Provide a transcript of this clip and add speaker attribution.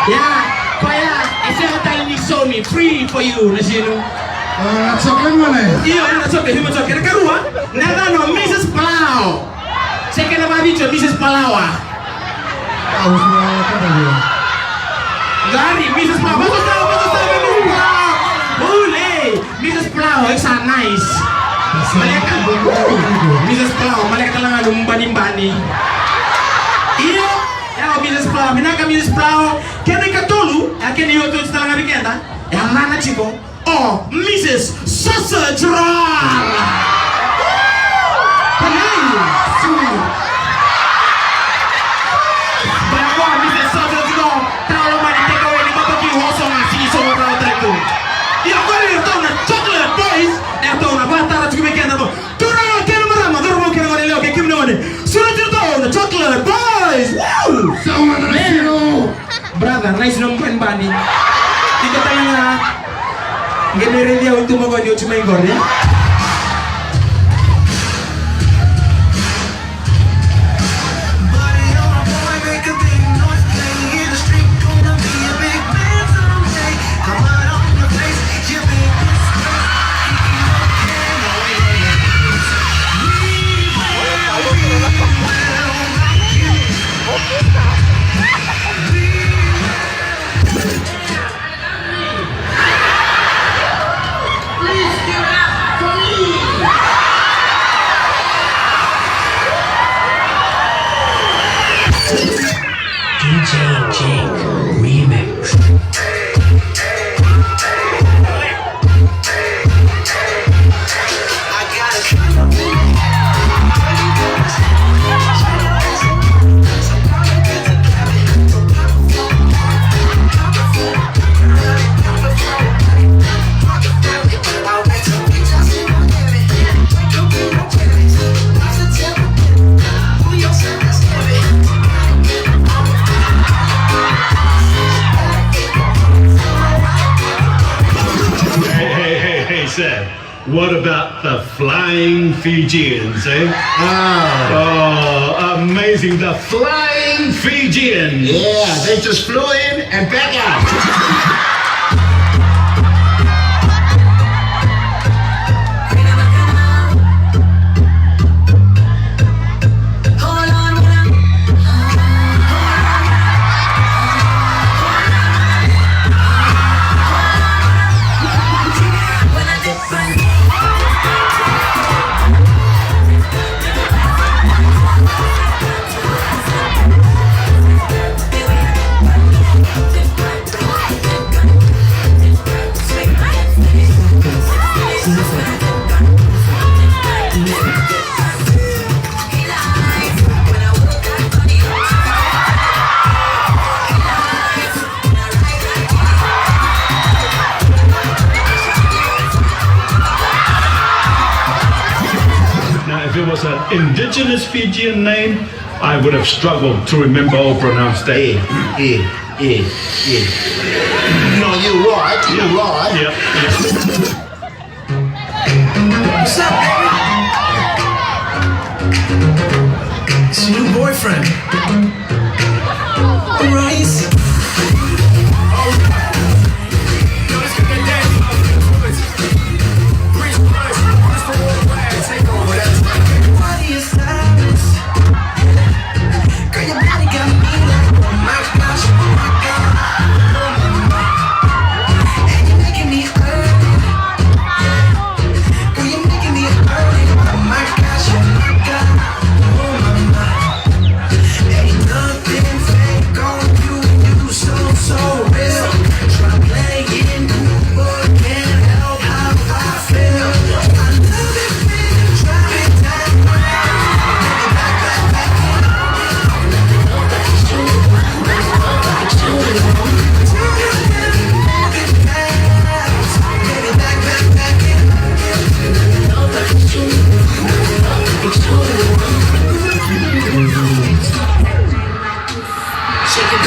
Speaker 1: Yeah, kaya, siya tayo ni Sony, free for you, na sino?
Speaker 2: Natsokan mo na eh.
Speaker 1: Iyo, natsokan, hindi mo natsokan. Nagkaruha, nadano, Mrs. Palau. Saya kena babicho, Mrs. Palawa.
Speaker 2: Tapos mo ka na yun.
Speaker 1: Gari, Mrs. Palau, Mrs. Palau. Huli, Mrs. Palau, it's nice. Maleka, Mrs. Palau, maleka lang lumbani-bani. Iyo, Mrs. Palau, minaka Mrs. Palau, kena ikatulu, kena yoto sa talaga bikenda, yang mana chiko? Oh, Mrs. Sausage Roll! Panay! Bago, Mrs. Sausage Roll, tao man i-take away ni Babaki Hoso nga siso mo raw tayo. Iya, ko rin ito na chocolate boys! Ito na bata na chiko bikenda mo. Turo mo, kaya marama, turo mo kaya marilo, kaya kim naman eh. Sunod ito na chocolate boys! Woo!
Speaker 2: Sama na na sino!
Speaker 1: Brother, nice nung bani. Dito tayo nga. Ganun dia untuk menggoda cuma ingor ya.
Speaker 3: DJ Jake Remix.
Speaker 4: What about the Flying Fijians, eh? Oh, amazing. The Flying Fijians.
Speaker 2: Yeah, they just flew in and back out.
Speaker 4: If it was an indigenous Fijian name, I would have struggled to remember or pronounce that.
Speaker 2: No, you're right. You're right.
Speaker 4: Yeah.
Speaker 3: What's up, baby? It's your new boyfriend. Rice.
Speaker 5: Shake it,